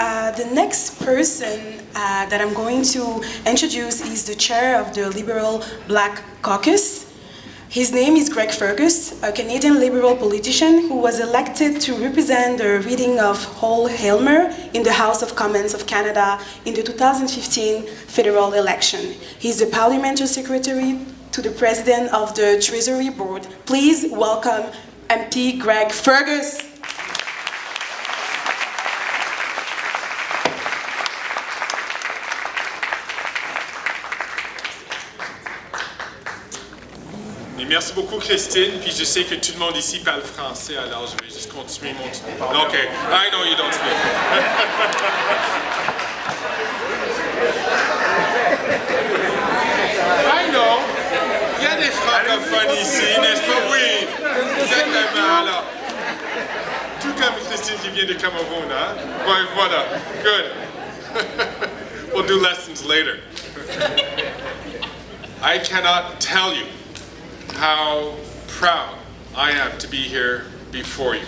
the next person that I'm going to introduce is the chair of the Liberal Black Caucus. His name is Greg Fergus, a Canadian Liberal politician who was elected to represent the riding of Hull-Aylmer in the House of Commons of Canada in the 2015 federal election. He's the parliamentary secretary to the president of the Treasury Board. Please welcome MP Greg Fergus. Merci beaucoup, Christine. Puis je sais que tout le monde ici parle français, alors je vais juste continuer mon... Okay, I know you don't speak. I know. Il y a des francophones ici, n'est-ce pas? Oui. Exactement, alors. Tout comme Christine qui vient de Cameroun, hein? Ouais, voilà. Good. We'll do lessons later. I cannot tell you how proud I am to be here before you,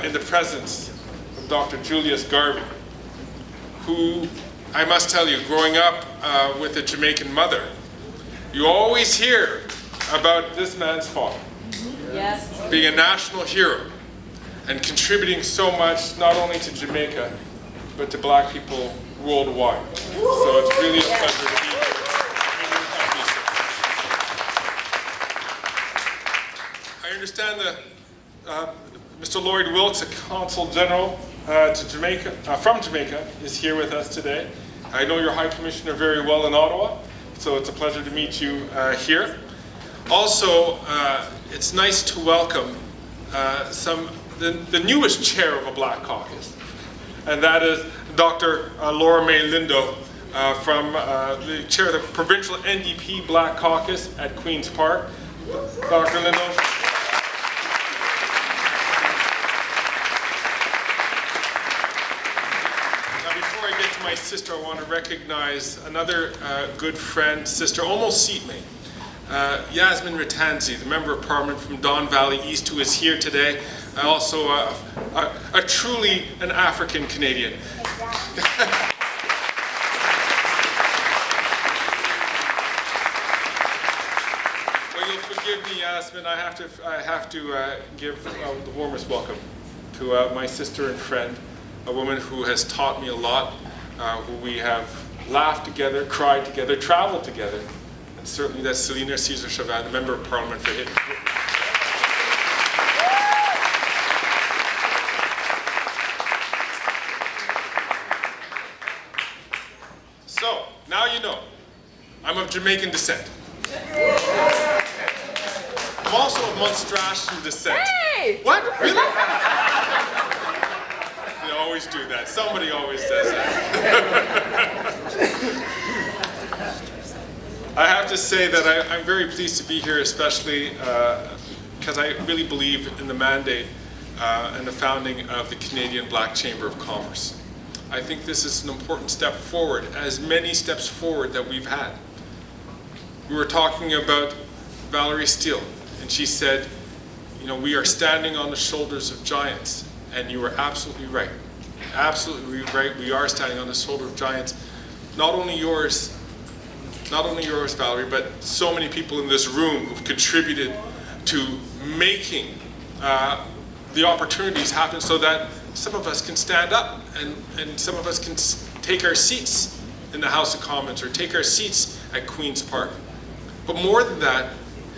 in the presence of Dr. Julius Garvey, who, I must tell you, growing up with a Jamaican mother, you always hear about this man's father, yes, being a national hero and contributing so much, not only to Jamaica, but to black people worldwide. So it's really a pleasure to be here. I understand that Mr. Lloyd Wilkes, a Consul General to Jamaica, from Jamaica, is here with us today. I know your High Commissioner very well in Ottawa, so it's a pleasure to meet you here. Also, it's nice to welcome the newest chair of a Black Caucus, and that is Dr. Laura May Lindo, from the chair of the Provincial NDP Black Caucus at Queen's Park. Dr. Lindo. My sister, I want to recognize another good friend, sister, almost seatmate, Yasmin Ratanzi, the Member of Parliament from Don Valley East, who is here today, also a truly an African Canadian. Well, you'll forgive me, Yasmin, I have to give the warmest welcome to my sister and friend, a woman who has taught me a lot, who we have laughed together, cried together, traveled together, and certainly that's Selina Caesar-Chauvin, the Member of Parliament for Hitton. So, now you know, I'm of Jamaican descent. I'm also of Monstrasian descent. Hey! What? Really? Always do that. Somebody always says that. I have to say that I'm very pleased to be here, especially because I really believe in the mandate and the founding of the Canadian Black Chamber of Commerce. I think this is an important step forward, as many steps forward that we've had. We were talking about Valerie Steele, and she said, you know, we are standing on the shoulders of giants, and you were absolutely right. Absolutely right. We are standing on the shoulder of giants. Not only yours, Valerie, but so many people in this room who've contributed to making the opportunities happen so that some of us can stand up and some of us can take our seats in the House of Commons or take our seats at Queen's Park. But more than that,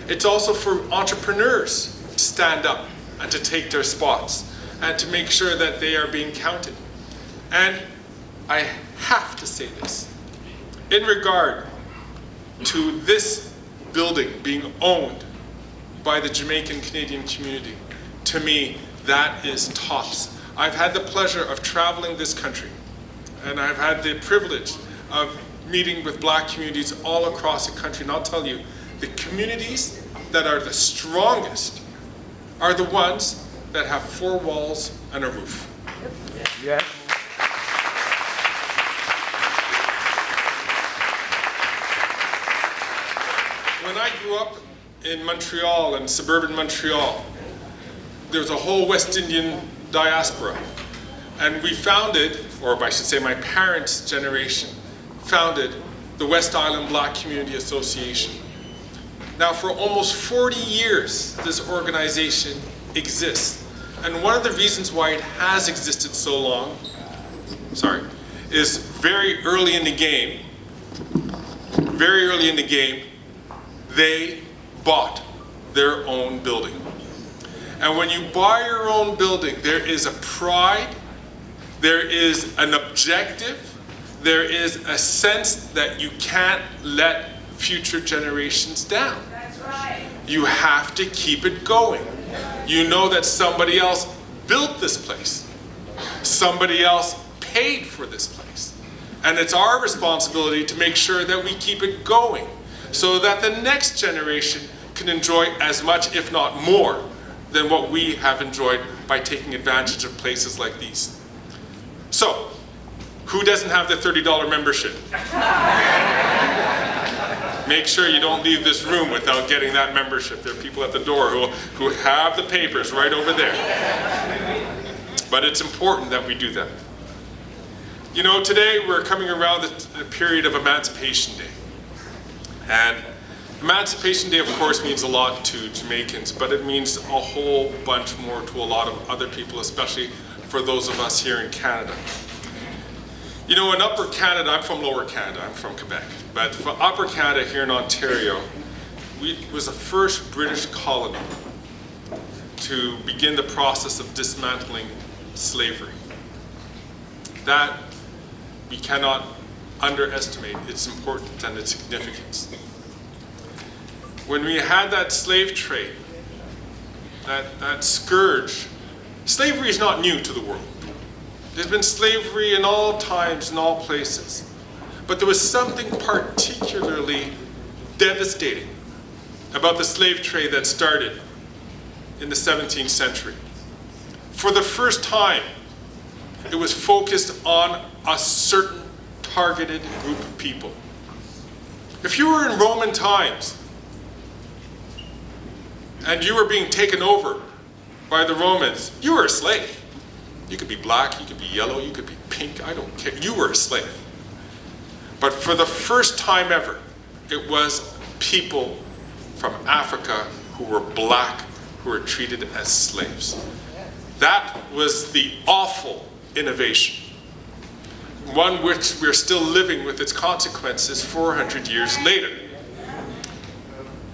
it's also for entrepreneurs to stand up and to take their spots and to make sure that they are being counted. And I have to say this, in regard to this building being owned by the Jamaican Canadian community, to me, that is tops. I've had the pleasure of traveling this country, and I've had the privilege of meeting with black communities all across the country, and I'll tell you, the communities that are the strongest are the ones that have four walls and a roof. Yes. When I grew up in Montreal, in suburban Montreal, there's a whole West Indian diaspora. And we founded, or I should say my parents' generation, founded the West Island Black Community Association. Now for almost 40 years, this organization exists. And one of the reasons why it has existed so long, is very early in the game, they bought their own building. And when you buy your own building, there is a pride, there is an objective, there is a sense that you can't let future generations down. That's right. You have to keep it going. You know that somebody else built this place. Somebody else paid for this place. And it's our responsibility to make sure that we keep it going so that the next generation can enjoy as much, if not more, than what we have enjoyed by taking advantage of places like these. So, who doesn't have the $30 membership? Make sure you don't leave this room without getting that membership. There are people at the door who have the papers right over there. But it's important that we do that. You know, today we're coming around the period of Emancipation Day. And Emancipation Day, of course, means a lot to Jamaicans, but it means a whole bunch more to a lot of other people, especially for those of us here in Canada. You know, in Upper Canada, I'm from Lower Canada, I'm from Quebec, but for Upper Canada here in Ontario, it was the first British colony to begin the process of dismantling slavery. That we cannot underestimate its importance and its significance. When we had that slave trade, that scourge, slavery is not new to the world. There's been slavery in all times, in all places. But there was something particularly devastating about the slave trade that started in the 17th century. For the first time, it was focused on a certain targeted group of people. If you were in Roman times and you were being taken over by the Romans, you were a slave. You could be black, you could be yellow, you could be pink, I don't care. You were a slave. But for the first time ever, it was people from Africa who were black who were treated as slaves. That was the awful innovation. One which we're still living with its consequences 400 years later.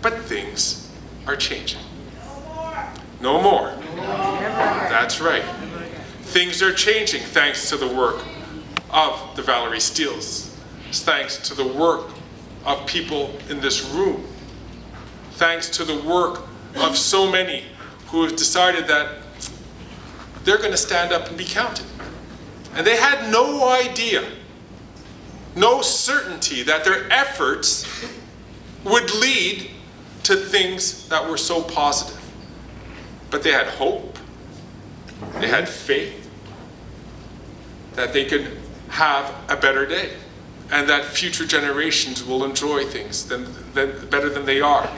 But things are changing. No more. That's right. Things are changing thanks to the work of the Valerie Steeles, thanks to the work of people in this room, thanks to the work of so many who have decided that they're going to stand up and be counted. And they had no idea, no certainty that their efforts would lead to things that were so positive. But they had hope, they had faith that they could have a better day and that future generations will enjoy things better than they are.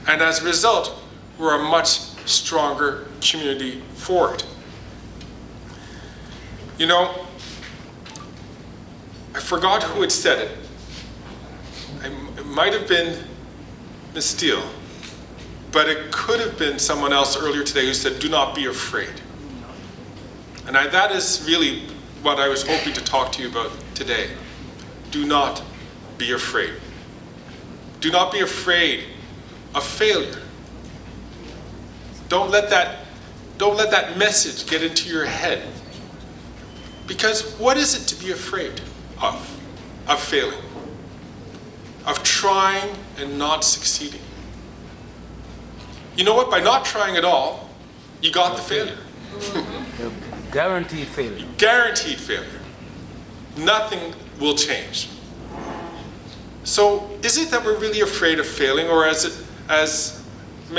And as a result, we're a much stronger community for it. You know, I forgot who had said it. It might have been Ms. Steele, but it could have been someone else earlier today who said, "Do not be afraid." And that is really what I was hoping to talk to you about today. Do not be afraid. Do not be afraid of failure. Don't let that message get into your head. Because what is it to be afraid of? Of failing, of trying and not succeeding. You know what? By not trying at all, you got the failure. Guaranteed failure. Guaranteed failure. Nothing will change. So is it that we're really afraid of failing, or as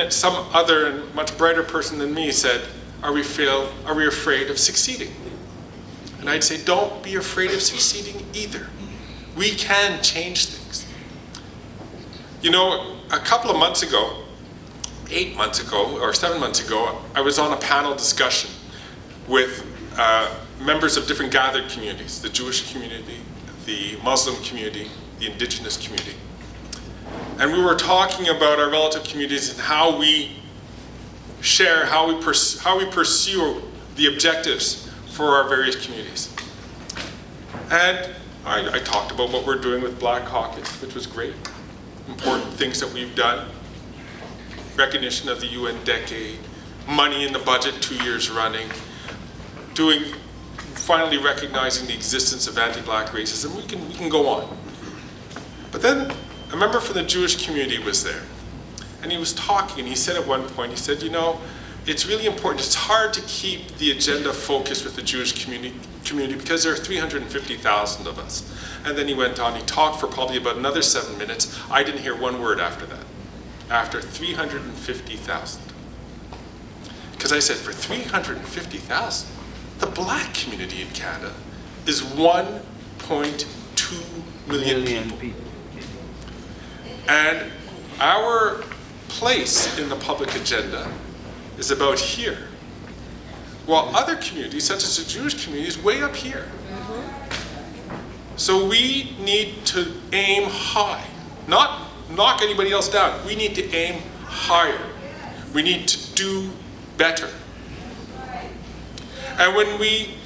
some other and much brighter person than me said, are we afraid of succeeding? And I'd say, don't be afraid of succeeding either. We can change things. You know, a couple of months ago, 7 months ago, I was on a panel discussion with members of different gathered communities, the Jewish community, the Muslim community, the indigenous community. And we were talking about our relative communities and how we share, how we pursue the objectives for our various communities. And I talked about what we're doing with Black Caucus, which was great. Important things that we've done. Recognition of the UN decade, money in the budget 2 years running, finally recognizing the existence of anti-Black racism. We can go on. But then a member from the Jewish community was there, and he was talking, and he said at one point, he said, you know, it's really important, it's hard to keep the agenda focused with the Jewish community because there are 350,000 of us. And then he went on, he talked for probably about another 7 minutes. I didn't hear one word after that, after 350,000. Because I said, for 350,000, the Black community in Canada is 1.2 million people. And our place in the public agenda is about here, while other communities, such as the Jewish community, is way up here. So we need to aim high, not knock anybody else down. We need to aim higher. We need to do better. And when we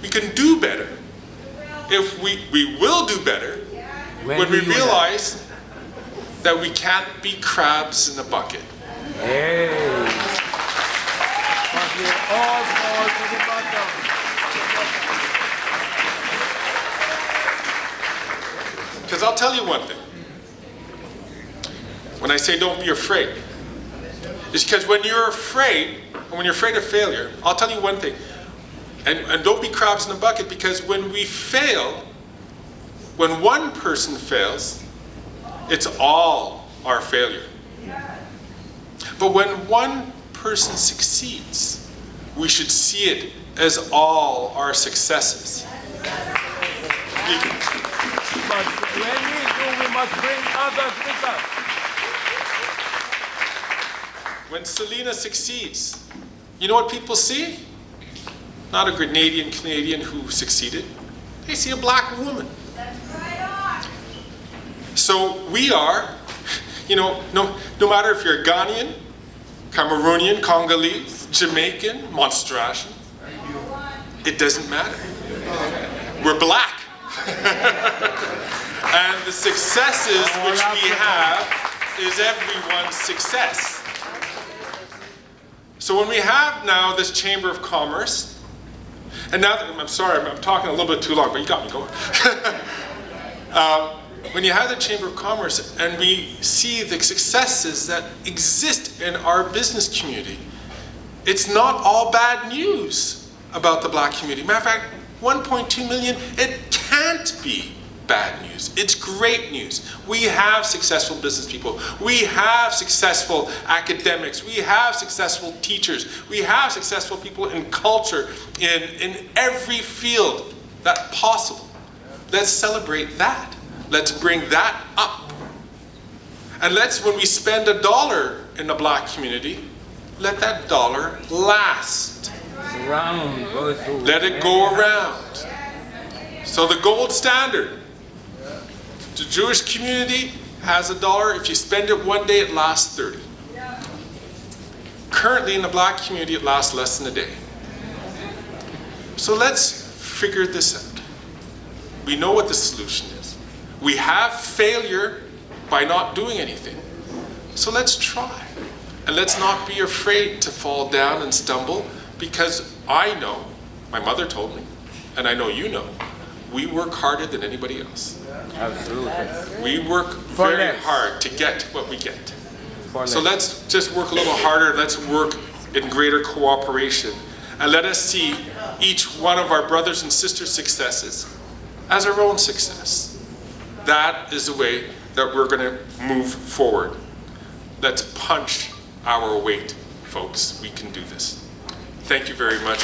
can do better, if we will do better, when we realize that we can't be crabs in the bucket. Hey. But we all fall to the bottom. Because I'll tell you one thing. When I say don't be afraid, it's because when you're afraid, and when you're afraid of failure, I'll tell you one thing. And don't be crabs in the bucket, because when we fail, when one person fails, it's all our failure. But when one person succeeds, we should see it as all our successes. But when we do, we must bring others with us. When Selena succeeds, you know what people see? Not a Canadian who succeeded. They see a Black woman. So we are, you know, no matter if you're Ghanaian, Cameroonian, Congolese, Jamaican, Monstrasian, it doesn't matter. We're Black. And the successes which we have is everyone's success. So when we have now this Chamber of Commerce, and now that, I'm sorry, I'm talking a little bit too long, but you got me going. When you have the Chamber of Commerce and we see the successes that exist in our business community, it's not all bad news about the Black community. Matter of fact, 1.2 million, it can't be bad news. It's great news. We have successful business people. We have successful academics. We have successful teachers. We have successful people in culture, in every field that's possible. Let's celebrate that. Let's bring that up. And let's, when we spend $1 in the Black community, let that dollar last. Let it go around. So the gold standard, the Jewish community has $1. If you spend it one day, it lasts 30. Currently in the Black community, it lasts less than a day. So let's figure this out. We know what the solution is. We have failure by not doing anything. So let's try. And let's not be afraid to fall down and stumble, because I know, my mother told me, and I know you know, we work harder than anybody else. Absolutely. We work very hard to get what we get. So let's just work a little harder. Let's work in greater cooperation. And let us see each one of our brothers and sisters' successes as our own success. That is the way that we're going to move forward. Let's punch our weight, folks. We can do this. Thank you very much.